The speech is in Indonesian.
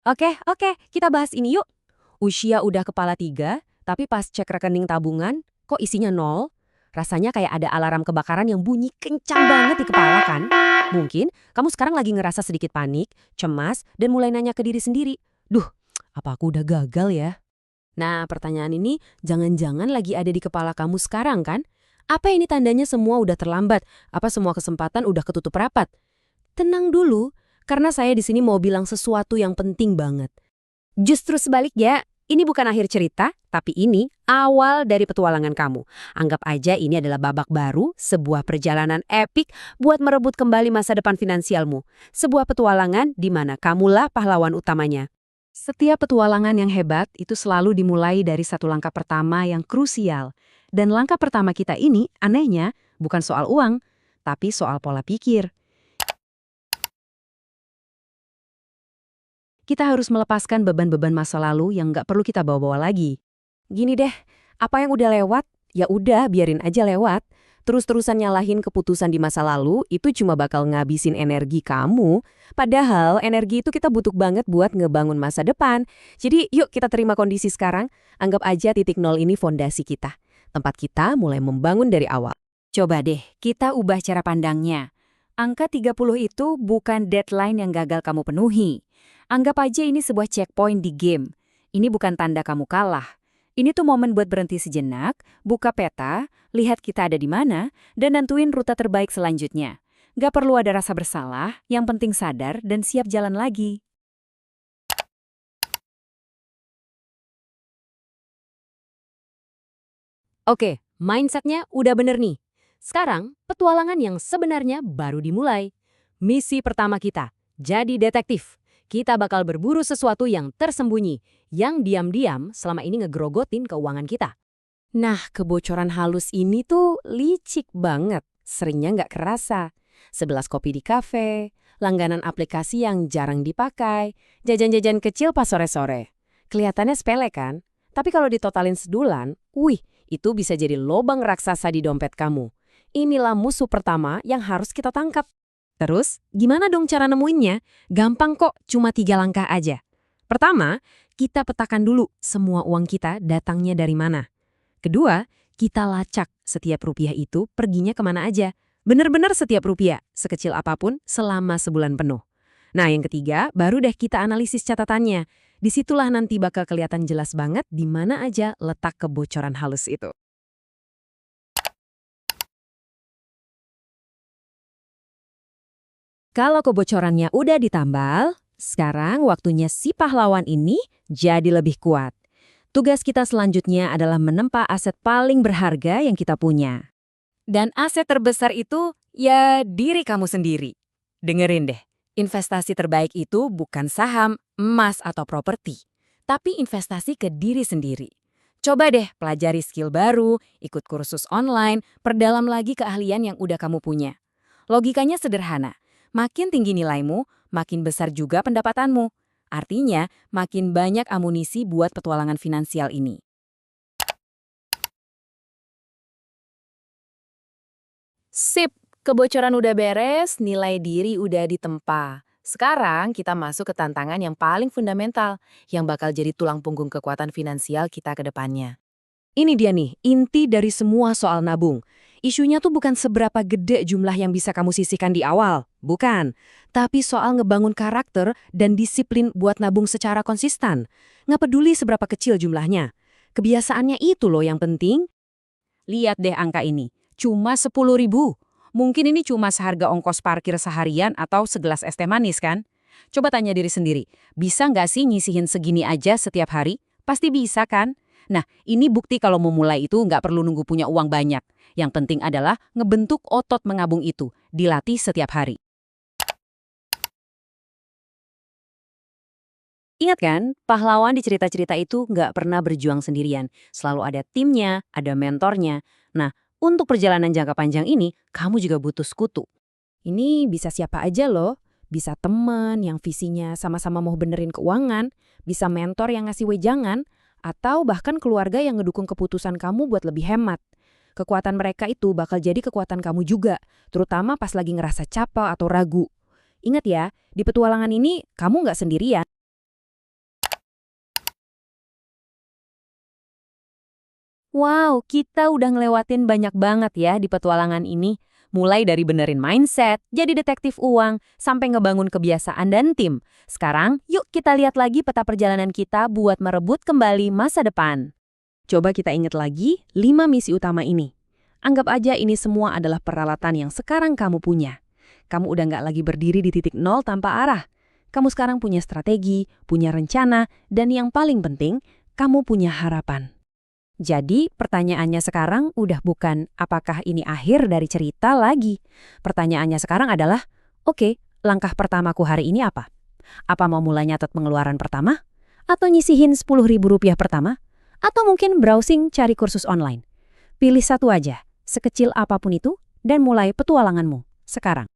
Oke, kita bahas ini yuk. Usia udah kepala tiga, tapi pas cek rekening tabungan, kok isinya nol? Rasanya kayak ada alarm kebakaran yang bunyi kencang banget di kepala kan? Mungkin kamu sekarang lagi ngerasa sedikit panik, cemas, dan mulai nanya ke diri sendiri. Duh, apa aku udah gagal ya? Nah, pertanyaan ini jangan-jangan lagi ada di kepala kamu sekarang kan? Apa ini tandanya semua udah terlambat? Apa semua kesempatan udah ketutup rapat? Tenang dulu, karena saya di sini mau bilang sesuatu yang penting banget. Justru sebaliknya, ini bukan akhir cerita, tapi ini awal dari petualangan kamu. Anggap aja ini adalah babak baru, sebuah perjalanan epik buat merebut kembali masa depan finansialmu. Sebuah petualangan di mana kamulah pahlawan utamanya. Setiap petualangan yang hebat itu selalu dimulai dari satu langkah pertama yang krusial. Dan langkah pertama kita ini, anehnya, bukan soal uang, tapi soal pola pikir. Kita harus melepaskan beban-beban masa lalu yang nggak perlu kita bawa-bawa lagi. Gini deh, apa yang udah lewat, ya udah biarin aja lewat. Terus-terusan nyalahin keputusan di masa lalu, itu cuma bakal ngabisin energi kamu. Padahal energi itu kita butuh banget buat ngebangun masa depan. Jadi yuk kita terima kondisi sekarang, anggap aja titik nol ini fondasi kita. Tempat kita mulai membangun dari awal. Coba deh, kita ubah cara pandangnya. Angka 30 itu bukan deadline yang gagal kamu penuhi. Anggap aja ini sebuah checkpoint di game. Ini bukan tanda kamu kalah. Ini tuh momen buat berhenti sejenak, buka peta, lihat kita ada di mana, dan nentuin rute terbaik selanjutnya. Gak perlu ada rasa bersalah, yang penting sadar dan siap jalan lagi. Oke, mindsetnya udah bener nih. Sekarang, petualangan yang sebenarnya baru dimulai. Misi pertama kita, jadi detektif. Kita bakal berburu sesuatu yang tersembunyi, yang diam-diam selama ini ngegrogotin keuangan kita. Nah, kebocoran halus ini tuh licik banget. Seringnya nggak kerasa. 11 kopi di kafe, langganan aplikasi yang jarang dipakai, jajan-jajan kecil pas sore-sore. Kelihatannya sepele kan? Tapi kalau ditotalin sedulan, wih, itu bisa jadi lobang raksasa di dompet kamu. Inilah musuh pertama yang harus kita tangkap. Terus, gimana dong cara nemuinnya? Gampang kok, cuma 3 langkah aja. Pertama, kita petakan dulu semua uang kita datangnya dari mana. Kedua, kita lacak setiap rupiah itu perginya kemana aja. Bener-bener setiap rupiah, sekecil apapun, selama sebulan penuh. Nah, yang ketiga, baru deh kita analisis catatannya. Disitulah nanti bakal kelihatan jelas banget di mana aja letak kebocoran halus itu. Kalau kebocorannya udah ditambal, sekarang waktunya si pahlawan ini jadi lebih kuat. Tugas kita selanjutnya adalah menempa aset paling berharga yang kita punya. Dan aset terbesar itu, ya diri kamu sendiri. Dengerin deh, investasi terbaik itu bukan saham, emas, atau properti. Tapi investasi ke diri sendiri. Coba deh pelajari skill baru, ikut kursus online, perdalam lagi keahlian yang udah kamu punya. Logikanya sederhana. Makin tinggi nilaimu, makin besar juga pendapatanmu. Artinya, makin banyak amunisi buat petualangan finansial ini. Sip, kebocoran udah beres, nilai diri udah ditempa. Sekarang kita masuk ke tantangan yang paling fundamental, yang bakal jadi tulang punggung kekuatan finansial kita ke depannya. Ini dia nih, inti dari semua soal nabung. Isunya tuh bukan seberapa gede jumlah yang bisa kamu sisihkan di awal, bukan. Tapi soal ngebangun karakter dan disiplin buat nabung secara konsisten. Nggak peduli seberapa kecil jumlahnya. Kebiasaannya itu loh yang penting. Lihat deh angka ini, cuma 10.000. Mungkin ini cuma seharga ongkos parkir seharian atau segelas es teh manis kan? Coba tanya diri sendiri, bisa nggak sih nyisihin segini aja setiap hari? Pasti bisa kan? Nah, ini bukti kalau mau mulai itu nggak perlu nunggu punya uang banyak. Yang penting adalah ngebentuk otot mengabung itu, dilatih setiap hari. Ingat kan, pahlawan di cerita-cerita itu nggak pernah berjuang sendirian. Selalu ada timnya, ada mentornya. Nah, untuk perjalanan jangka panjang ini, kamu juga butuh sekutu. Ini bisa siapa aja loh. Bisa teman yang visinya sama-sama mau benerin keuangan, bisa mentor yang ngasih wejangan, atau bahkan keluarga yang ngedukung keputusan kamu buat lebih hemat. Kekuatan mereka itu bakal jadi kekuatan kamu juga, terutama pas lagi ngerasa capek atau ragu. Ingat ya, di petualangan ini kamu nggak sendirian. Wow, kita udah ngelewatin banyak banget ya di petualangan ini. Mulai dari benerin mindset, jadi detektif uang, sampai ngebangun kebiasaan dan tim. Sekarang, yuk kita lihat lagi peta perjalanan kita buat merebut kembali masa depan. Coba kita ingat lagi 5 misi utama ini. Anggap aja ini semua adalah peralatan yang sekarang kamu punya. Kamu udah nggak lagi berdiri di titik nol tanpa arah. Kamu sekarang punya strategi, punya rencana, dan yang paling penting, kamu punya harapan. Jadi, pertanyaannya sekarang udah bukan apakah ini akhir dari cerita lagi. Pertanyaannya sekarang adalah, oke, langkah pertamaku hari ini apa? Apa mau mulai nyatet pengeluaran pertama? Atau nyisihin Rp10.000 pertama? Atau mungkin browsing cari kursus online? Pilih satu aja, sekecil apapun itu, dan mulai petualanganmu sekarang.